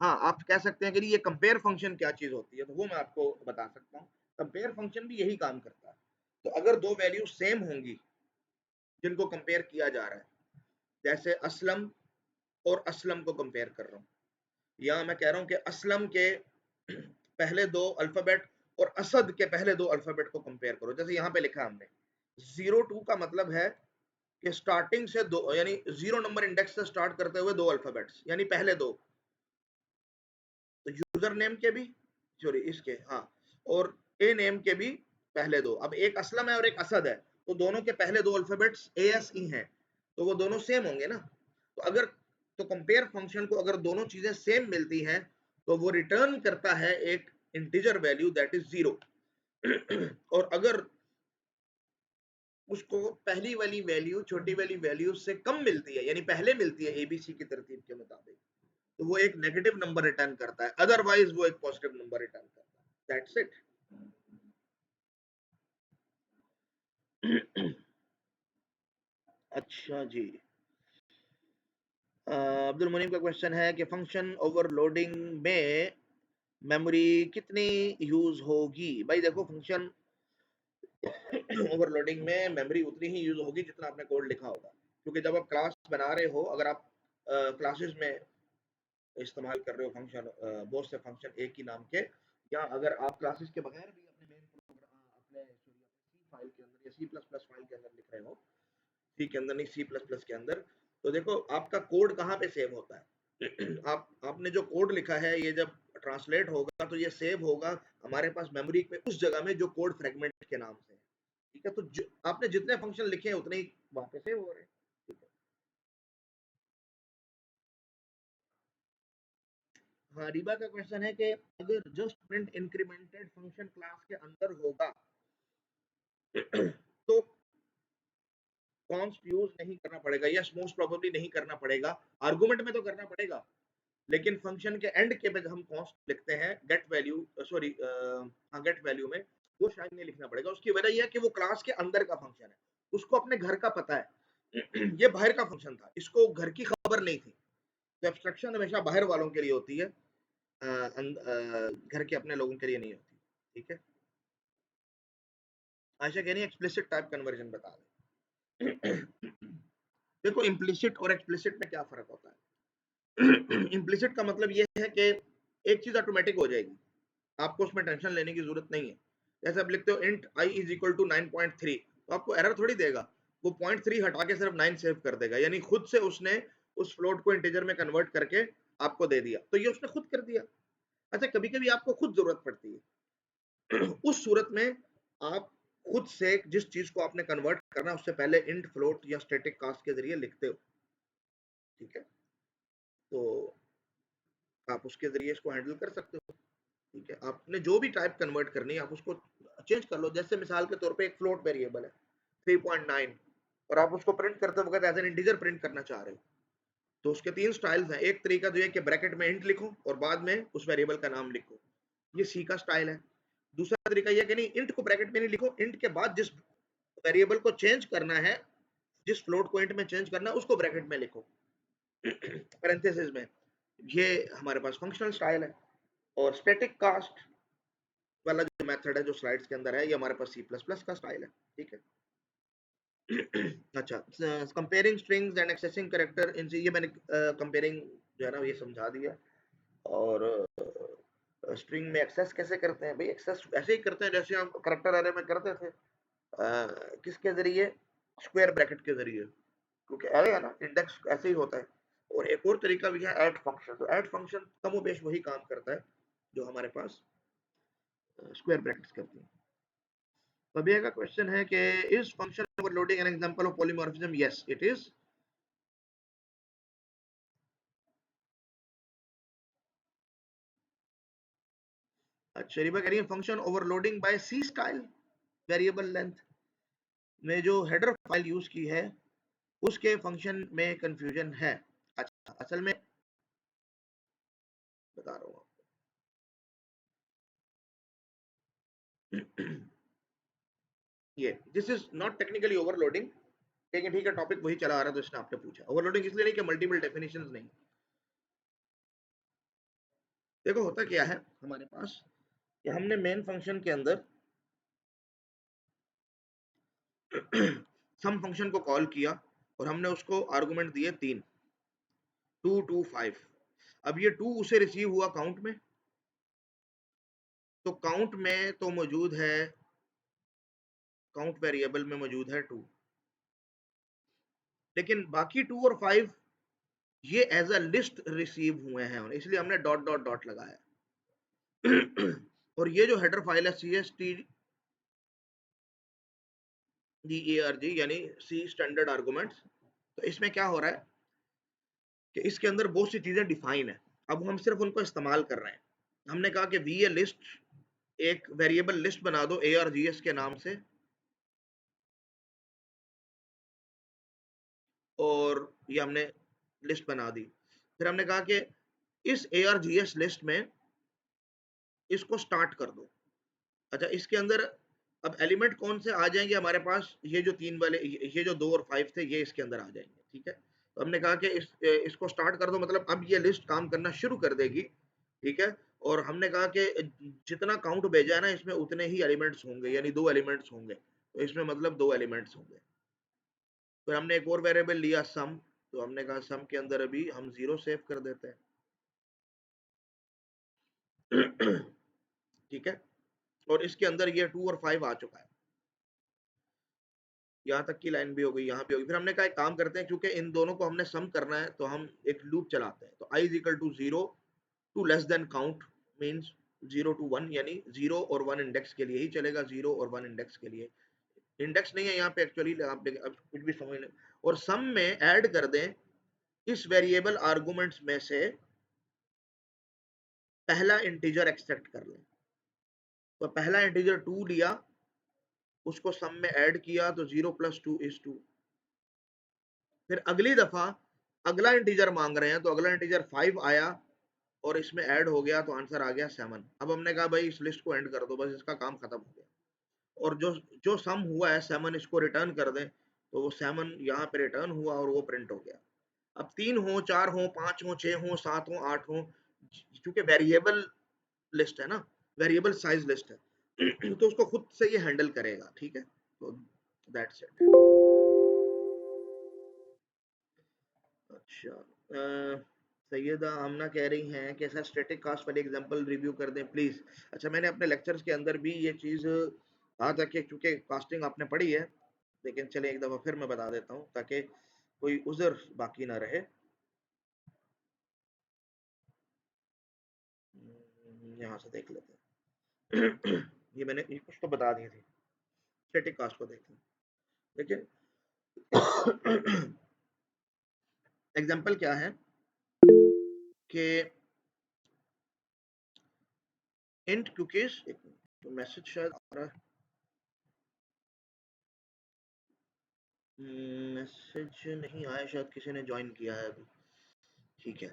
हाँ, आप कह सकते हैं कि ये कंपेयर फंक्शन क्या चीज होती है, तो वो मैं आपको बता सकता हूँ। कंपेयर फंक्शन भी यही काम करता है। तो अगर दो वैल्यू सेम होंगी जिनको कंपेयर किया जा रहा है, जैसे असलम और असलम को कंपेयर कर रहा हूँ, या मैं कह रहा हूँ कि असलम के पहले दो अल्फाबेट और असद के पहले दो अल्फाबेट को कंपेयर करो, जैसे यहाँ पे लिखा हमने 02 का मतलब है कि स्टार्टिंग से दो, यानी 0 नंबर इंडेक्स से स्टार्ट करते हुए दो अल्फाबेट्स, यानी पहले दो। तो यूजर नेम के भी, सॉरी इसके, हाँ, और ए नेम के भी पहले दो। अब एक असलम है और एक असद है, तो दोनों के पहले दो अल्फाबेट्स ए एस ई हैं, तो वो दोनों सेम होंगे ना। तो अगर, तो कंपेयर फंक्शन को अगर दोनों चीजें सेम मिलती हैं तो वो रिटर्न करता है एक इंटीजर वैल्यू दैट इज 0। और अगर उसको पहली वाली वैल्यू छोटी वाली वैल्यू से कम मिलती है, यानी पहले मिलती है एबीसी की तरतीब के मुताबिक, तो वो एक नेगेटिव नंबर रिटर्न करता है, अदरवाइज वो एक पॉजिटिव नंबर रिटर्न करता है। That's it. अच्छा जी, अब्दुल मुनीम का क्वेश्चन है कि फंक्शन ओवरलोडिंग में मेमोरी कितनी यूज होगी? भाई देखो, फंक्शन ओवरलोडिंग में मेमोरी उतनी ही यूज होगी जितना आपने कोड लिखा होगा, क्योंकि जब आप क्लास बना रहे हो, अगर आप क्लासेस में इस्तेमाल कर रहे हो फंक्शन, बहुत से फंक्शन एक ही नाम के, या अगर आप क्लासेस के बगैर भी अपने मेन अपने सी फाइल के अंदर या सी प्लस प्लस फाइल के अंदर लिख रहे हो, सी के अंदर नहीं सी प्लस प्लस के अंदर, तो देखो आपका कोड कहाँ पे सेव होता है। आपने जो कोड लिखा है ये जब ट्रांसलेट होगा तो ये सेव होगा हमारे पास मेमोरी में उस जगह में जो कोड फ्रेगमेंट के नाम से है। ठीक है, तो आपने जितने फंक्शन लिखे हैं उतने ही वहां पे सेव हो रहे हैं। ठीक है, हाँ, रीबा का क्वेश्चन है कि अगर just print incremented function class के अंदर होगा तो कॉन्स्ट यूज नहीं करना पड़ेगा, यस मोस्ट प्रोबेबली नहीं करना पड़ेगा। आर्गुमेंट में तो करना पड़ेगा, लेकिन फंक्शन के एंड के बाद हम कॉन्स्ट लिखते हैं गेट वैल्यू, सॉरी हाँ गेट वैल्यू में, वो शायद नहीं लिखना पड़ेगा। उसकी वजह यह है कि वो क्लास के अंदर का फंक्शन है, उसको अपने घर का पता है। ये बाहर का फंक्शन था, इसको घर की खबर नहीं थी। तो एब्स्ट्रक्शन हमेशा बाहर वालों के लिए होती है, घर के अपने लोगों के लिए नहीं होती। ठीक है, आशा कह रही है एक्सप्लिसिट टाइप कन्वर्जन बता दें। देखो इम्प्लिसिट और एक्सप्लिसिट में क्या फर्क होता है? इम्प्लिसिट का मतलब ये है कि एक चीज ऑटोमेटिक हो जाएगी, आपको उसमें टेंशन लेने की जरूरत नहीं है। जैसे आप लिखते हो int i is equal to 9.3, तो आपको एरर थोड़ी देगा, वो 0.3 हटा के सिर्फ 9 सेव कर देगा, यानी खुद से उसने उस फ्लोट को इंटीजर में कन्वर्ट करके आपको दे दिया, तो ये उसने खुद कर दिया। अच्छा, कभी कभी आपको खुद जरूरत पड़ती है। उस सूरत में आप खुद से जिस चीज को आपने कन्वर्ट करना उससे पहले इंट फ्लोट या स्टैटिक कास्ट के जरिए लिखते हो। ठीक है, तो आप उसके जरिए इसको हैंडल कर सकते हो। ठीक है, आपने जो भी टाइप कन्वर्ट करनी है आप उसको चेंज कर लो। जैसे मिसाल के तौर पे एक फ्लोट वेरिएबल है 3.9 और आप उसको प्रिंट करते वक्त एज एन इंटीजर प्रिंट करना चाह रहे हो, तो उसके तीन स्टाइल्स हैं। एक तरीका तो ये कि ब्रैकेट में इंट लिखो और बाद में उस वेरिएबल का नाम लिखो, ये सी का स्टाइल है। दूसरा तरीका ये कि नहीं, इंट को ब्रैकेट में नहीं लिखो, इंट के बाद जिस वेरिएबल को चेंज करना है, जिस फ्लोट पॉइंट में चेंज करना है उसको ब्रैकेट में लिखो पैरेंथेसिस में। ये हमारे पास फंक्शनल स्टाइल है। और स्टैटिक कास्ट वाला जो मेथड है जो स्लाइड्स के अंदर है, ये हमारे पास C++ का स्टाइल है, ठीक है। अच्छा, comparing strings and accessing character in ये मैंने कंपेयरिंग जो है ना ये समझा दिया। और स्ट्रिंग में एक्सेस कैसे करते हैं भाई, एक्सेस ऐसे ही करते हैं जैसे हम कैरेक्टर एरे में करते थे। किसके जरिए, स्क्वायर ब्रैकेट के जरिए, क्योंकि एरे है ना, इंडेक्स ऐसे ही होता है। और एक और तरीका भी है ऐड फंक्शन। तो ऐड फंक्शन कमोबेश वही काम करता है जो हमारे पास स्क्वायर ब्रैकेट्स करती है। तो अभी का क्वेश्चन है कि is function overloading an example of polymorphism? Yes it is. अच्छा, रिबा कह रही है फंक्शन ओवरलोडिंग बाय सी स्टाइल वेरिएबल लेंथ में जो हेडर फाइल यूज की है उसके फंक्शन में कंफ्यूजन है। अच्छा, असल में बता रहा हूँ ये this is not technically overloading, लेकिन ठीक है टॉपिक वही चला आ रहा है तो इसने आपने पूछा। ओवरलोडिंग इसलिए नहीं कि मल्टीपल डेफिनेशंस नहीं। देखो होता क्या है हमारे पास कि हमने मेन फंक्शन के अंदर सम फंक्शन को कॉल किया और हमने उसको आर्गुमेंट दिए 3, 2 2 5। अब ये 2 उसे रिसीव हुआ काउंट में, तो काउंट में तो मौजूद है, काउंट वेरिएबल में मौजूद है 2, लेकिन बाकी 2 और 5 ये एज अ लिस्ट रिसीव हुए हैं, इसलिए हमने डॉट डॉट डॉट लगाया। और ये जो हेडर फाइल है CSTDARG यानी सी स्टैंडर्ड आर्गुमेंट्स, तो इसमें क्या हो रहा है कि इसके अंदर बहुत सी चीजें डिफाइन है। अब हम सिर्फ उनको इस्तेमाल कर रहे हैं। हमने कहा कि वी ए लिस्ट, एक वेरिएबल लिस्ट बना दो ARGS के नाम से, और ये हमने लिस्ट बना दी। फिर हमने कहा कि इस ARGS लिस्ट में इसको स्टार्ट कर दो। अच्छा, इसके अंदर अब एलिमेंट कौन से आ जाएंगे हमारे पास, ये जो 3 वाले, ये जो 2 और 5 थे ये इसके अंदर आ जाएंगे, ठीक है। तो हमने कहा कि इसको स्टार्ट कर दो, मतलब अब ये लिस्ट काम करना शुरू कर देगी, ठीक है। और हमने कहा कि जितना काउंट भेजा है ना इसमें उतने ही एलिमेंट्स होंगे, यानी 2 एलिमेंट्स होंगे, तो इसमें मतलब 2 एलिमेंट्स होंगे। फिर हमने एक और वेरिएबल लिया सम, तो हमने कहा सम के अंदर अभी हम 0 सेव कर देते हैं। ठीक है, और इसके अंदर ये 2 और 5 आ चुका है, यहाँ तक की लाइन भी हो गई, यहाँ भी होगी। फिर हमने कहा एक काम करते हैं, क्योंकि इन दोनों को हमने सम करना है तो हम एक लूप चलाते हैं। तो i is equal to 0 to less than count means 0 to 1, यानी 0 और 1 इंडेक्स के लिए ही चलेगा, 0 और 1 इंडेक्स के लिए। इंडेक्स नहीं है यहाँ पे एक्चुअली, आप कुछ भी समझ लें। और सम में ऐड कर दें इस वेरिएबल आर्गुमेंट्स में से पहला इंटीजर एक्सट्रैक्ट कर लें। तो पहला इंटीजर 2 लिया, उसको सम में ऐड किया, तो 0 + 2 = 2। फिर अगली दफा अगला इंटीजर मांग रहे हैं, तो अगला इंटीजर 5 आया और इसमें ऐड हो गया, तो आंसर आ गया 7। अब हमने कहा भाई इस लिस्ट को एंड कर दो, बस इसका काम खत्म हो गया। और जो जो सम हुआ है 7, इसको रिटर्न कर दें, तो वो 7 यहाँ पे रिटर्न हुआ और वो प्रिंट हो गया। अब 3 हो, 4 हो, 5 हो, 6 हो, 7 हो, 8 हो, क्योंकि वेरिएबल लिस्ट है ना, वेरिएबल साइज लिस्ट है तो उसको खुद से ये हैंडल करेगा, ठीक है। तो दैट्स इट। अच्छा, सैयदा आमना कह रही हैं कि सर स्टैटिक कास्ट वाली एग्जांपल रिव्यू कर दें प्लीज। अच्छा, मैंने अपने लेक्चर्स के अंदर भी ये चीज़ कहा था कि चूंकि कास्टिंग आपने पढ़ी है, लेकिन चले एक दफ़ा फिर मैं बता देता हूँ ताकि कोई उज़र बाकी ना रहे। यहाँ से देख लेते हैं ये मैंने ये कुछ तो बता दी थी, स्टैटिक कास्ट को देखें। देखिए एग्जांपल क्या है कि इंट कुकीज, एक मैसेज शायद आ रहा है, मैसेज नहीं आया, शायद किसी ने ज्वाइन किया है अभी, ठीक है।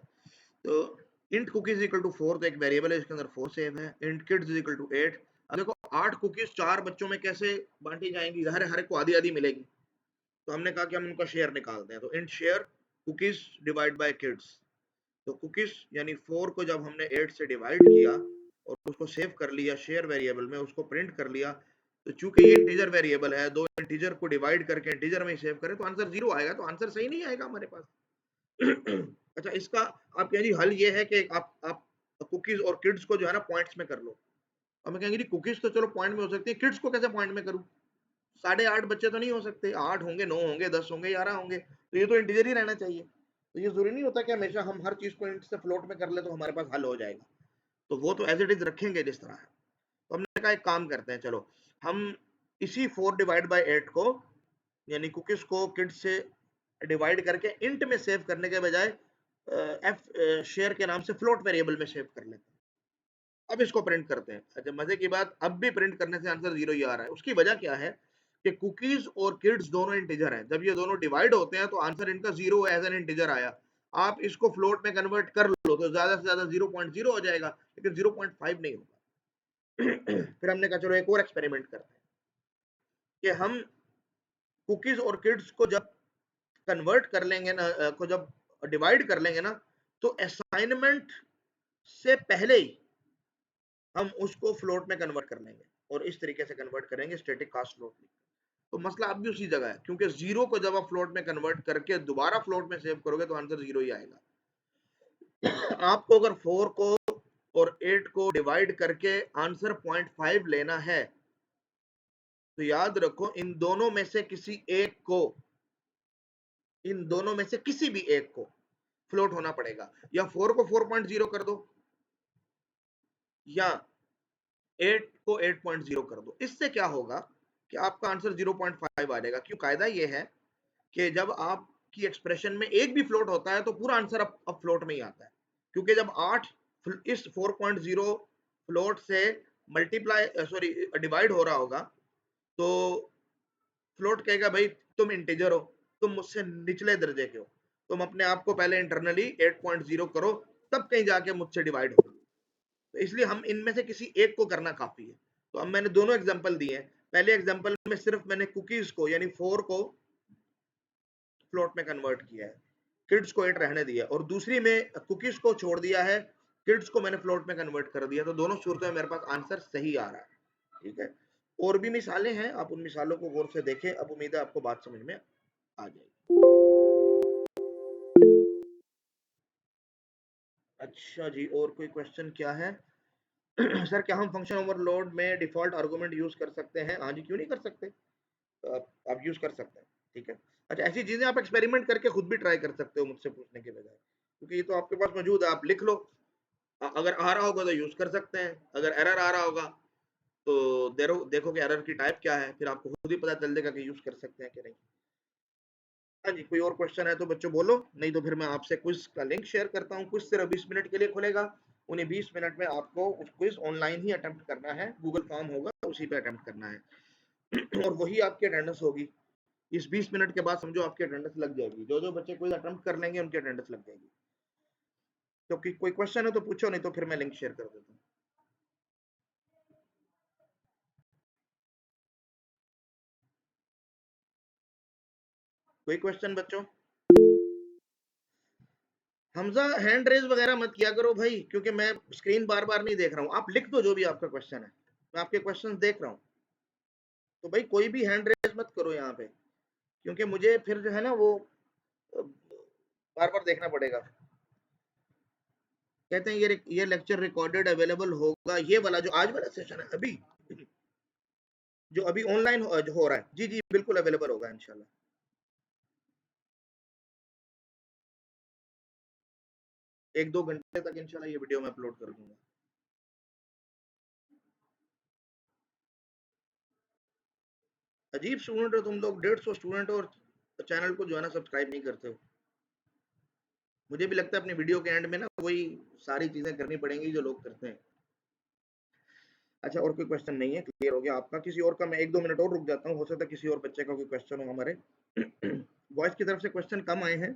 तो इंट कुकीज इक्वल टू 4, तो एक वेरिएबल है इसके अंदर 4 सेव है। Int kids equal to 8। अब देखो 8 कुकीज 4 बच्चों में कैसे बांटी जाएंगी, हर हर को आधी आधी मिलेगी। तो हमने कहा कि हम उनका शेयर निकालते हैं, तो int share cookies divide by Keats. तो कुकीज यानी 4 को जब हमने 8 से डिवाइड किया और उसको सेव कर लिया शेयर वेरिएबल में, उसको प्रिंट कर लिया, तो चूंकि ये इंटीजर वेरिएबल है, दो इंटीजर को डिवाइड करके इंटीजर में सेव करें तो आंसर 0 आएगा, तो आंसर सही नहीं आएगा हमारे पास। अच्छा, इसका आप कहेंगे हल ये है कि आप कुकीज और किड्स को जो है ना पॉइंट्स में कर लो। अब मैं कहेंगे कुकीज तो चलो पॉइंट में हो सकती है, किड्स को कैसे पॉइंट में करूं? 8.5 बच्चे तो नहीं हो सकते, 8 होंगे, 9 होंगे, 10 होंगे, 11 होंगे, तो ये तो इंटीजर ही रहना चाहिए। तो ये जरूरी नहीं होता कि हमेशा हम हर चीज को इंट से फ्लोट में कर ले तो हमारे पास हल हो जाएगा। तो वो तो एज इट इज रखेंगे जिस तरह है। तो हमने कहा एक काम करते हैं, चलो हम इसी 4 डिवाइड बाय 8 को यानी कुकीज को किड्स से डिवाइड करके इंट में सेव करने के बजाय एफ शेयर के नाम से फ्लोट वेरिएबल में सेव कर लेते हैं। अब इसको प्रिंट करते हैं। अच्छा, मजे की बात, अब भी प्रिंट करने से आंसर 0 ही आ रहा है। उसकी वजह क्या है कि कुकीज और किड्स दोनों इंटीजर हैं, जब ये दोनों डिवाइड होते हैं तो आंसर इनका 0 एज एन इंटीजर आया। आप इसको फ्लोट में कन्वर्ट कर लो तो ज्यादा से ज्यादा 0.0 हो जाएगा, लेकिन 0.5 नहीं होगा। फिर हमने कहा चलो एक और एक्सपेरिमेंट करते हैं कि हम कुकीज और किड्स को जब कन्वर्ट कर लेंगे ना, को जब डिवाइड कर लेंगे ना, तो असाइनमेंट से पहले ही हम उसको फ्लोट में कन्वर्ट कर लेंगे और इस तरीके से कन्वर्ट करेंगे स्टैटिक कास्ट फ्लोट में। तो मसला अब भी उसी जगह है, क्योंकि 0 को जब आप फ्लोट में कन्वर्ट करके दोबारा फ्लोट में सेव करोगे तो आंसर 0 ही आएगा। आपको अगर 4 को और 8 को डिवाइड करके आंसर 0.5 लेना है तो याद रखो इन दोनों में से किसी एक को, इन दोनों में से किसी भी एक को फ्लोट होना पड़ेगा। या 4 को 4.0 कर दो या 8 को 8.0 कर दो। इससे क्या होगा कि आपका आंसर 0.5 आ जाएगा। क्यों? कायदा ये है कि जब आपकी एक्सप्रेशन में एक भी फ्लोट होता है तो पूरा आंसर अब फ्लोट में ही आता है, क्योंकि जब 8 इस 4.0 फ्लोट से मल्टीप्लाई सॉरी डिवाइड हो रहा होगा तो फ्लोट कहेगा भाई तुम इंटीजर हो, तुम मुझसे निचले दर्जे के हो, तुम अपने आप को पहले इंटरनली 8.0 करो, तब कहीं जाके मुझसे डिवाइड हो। तो इसलिए हम इनमें से किसी एक को करना काफी है। तो अब मैंने दोनों एग्जांपल दिए हैं। पहले एग्जांपल में सिर्फ मैंने कुकीज को यानी 4 को फ्लोट में कन्वर्ट किया है, किड्स को 8 रहने दिया, और दूसरी में कुकीज को छोड़ दिया है, किड्स को मैंने फ्लोट में कन्वर्ट कर दिया। तो दोनों सूरतों में मेरे पास आंसर सही आ रहा है। ठीक है, और भी मिसालें हैं, आप उन मिसालों को गौर से देखें। अब उम्मीद है आपको बात समझ में आ जाएगी। अच्छा जी, और कोई क्वेश्चन क्या है? सर क्या हम फंक्शन ओवरलोड में डिफॉल्ट आर्गुमेंट यूज कर सकते हैं? हाँ जी, क्यों नहीं कर सकते, आप यूज कर सकते हैं। ठीक है, अच्छा ऐसी चीजें आप एक्सपेरिमेंट करके खुद भी ट्राई कर सकते हो मुझसे पूछने के बजाय, क्योंकि ये तो आपके पास मौजूद है, आप लिख लो। अगर आ रहा होगा तो यूज कर सकते हैं, अगर एरर आ रहा होगा तो देखो कि एरर की टाइप क्या है, फिर आपको खुद ही पता चल जाएगा कि यूज कर सकते हैं कि नहीं। हाँ जी, कोई और क्वेश्चन है तो बच्चों बोलो, नहीं तो फिर मैं आपसे क्विज का लिंक शेयर करता हूँ। क्विज सिर्फ 20 मिनट के लिए खुलेगा, उन्हें 20 मिनट में आपको उस क्विज ऑनलाइन ही अटेम्प्ट करना है, गूगल फॉर्म होगा उसी पे अटेम्प्ट करना है। और वही आपकी अटेंडेंस होगी। इस 20 मिनट के बाद समझो आपकी अटेंडेंस लग जाएगी, जो जो बच्चे क्विज अटेम्प्ट कर लेंगे उनकी अटेंडेंस लग जाएगी। तो कोई क्वेश्चन है तो पूछो, नहीं तो फिर मैं लिंक शेयर कर देता हूँ। कोई क्वेश्चन बच्चों? हमजा हैंड रेज वगैरह मत किया करो भाई, क्योंकि मैं स्क्रीन बार बार नहीं देख रहा हूँ। आप लिख दो जो भी आपका क्वेश्चन है, मैं आपके क्वेश्चन देख रहा हूँ। तो भाई कोई भी हैंड रेज मत करो यहाँ पे, क्योंकि मुझे फिर जो है ना वो बार बार देखना पड़ेगा। कहते हैं ये लेक्चर रिकॉर्डेड अवेलेबल होगा, ये वाला जो आज वाला सेशन है अभी, जो अभी ऑनलाइन हो रहा है, जी जी बिल्कुल अवेलेबल होगा इंशाल्लाह। एक दो घंटे तक इंशाल्लाह ये वीडियो मैं अपलोड कर दूंगा। अजीब स्टूडेंट हो तुम लोग, 150 स्टूडेंट हो और चैनल को जो है ना सब्सक्राइब नहीं करते हो। मुझे भी लगता है अपनी वीडियो के एंड में ना वही सारी चीजें करनी पड़ेंगी जो लोग करते हैं। अच्छा, और कोई क्वेश्चन नहीं है, क्लियर हो गया आपका? किसी और का मैं 1-2 मिनट और रुक जाता हूँ, हो सकता है किसी और बच्चे का कोई क्वेश्चन हो हमारे। बॉयज की तरफ से क्वेश्चन कम आए हैं।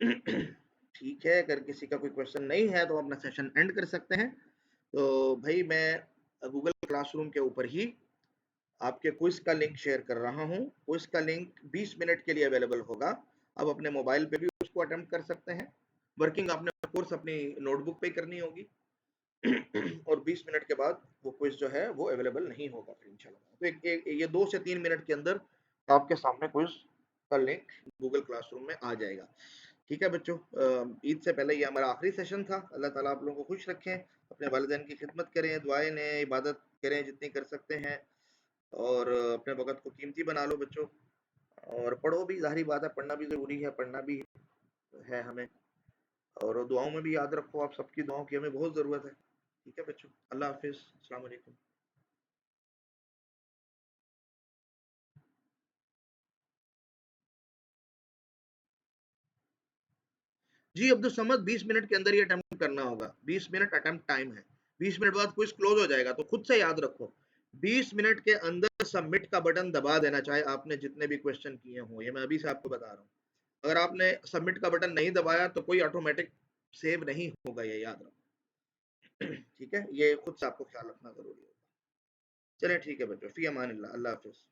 ठीक है, अगर किसी का कोई क्वेश्चन नहीं है तो अपना सेशन एंड कर सकते हैं। तो भाई मैं गूगल क्लासरूम के ऊपर ही आपके क्विज का लिंक शेयर कर रहा हूँ। क्विज का लिंक 20 मिनट के लिए अवेलेबल होगा। आप अपने मोबाइल पे भी उसको अटेम्प्ट कर सकते हैं। वर्किंग आपने कोर्स अपनी नोटबुक पे करनी होगी। और 20 मिनट के बाद वो क्विज जो है वो अवेलेबल नहीं होगा फिर इंशाल्लाह। तो ये 2 से 3 मिनट के अंदर आपके सामने क्विज का लिंक गूगल क्लासरूम में आ जाएगा। ठीक है बच्चों, ईद से पहले ये हमारा आखिरी सेशन था। अल्लाह ताला आप लोगों को खुश रखें, अपने वालिदैन की खिदमत करें, दुआएं लें, इबादत करें जितनी कर सकते हैं, और अपने वक़्त को कीमती बना लो बच्चों। और पढ़ो भी, ज़ाहिर बात है पढ़ना भी ज़रूरी है, पढ़ना भी है हमें, और दुआओं में भी याद रखो, आप सबकी दुआओं की हमें बहुत ज़रूरत है। ठीक है बच्चों, अल्लाह हाफ़िज़, अस्सलाम वालेकुम। जी अब्दुल समद, 20 मिनट के अंदर ही अटेम्प्ट करना होगा। 20 मिनट अटेम्प्ट टाइम है। 20 मिनट बाद क्विज क्लोज हो जाएगा, तो खुद से याद रखो। 20 मिनट के अंदर सबमिट का बटन दबा देना, चाहे आपने जितने भी क्वेश्चन किए हों। ये मैं अभी से आपको बता रहा हूँ। अगर आपने सबमिट का बटन नहीं दबाया तो कोई ऑटोमेटिक सेव नहीं होगा, ये याद रखो। ठीक है, ये खुद से आपको ख्याल रखना जरूरी है। चलिए ठीक है बच्चों, फी अमान अल्लाह, अल्लाह हाफिज।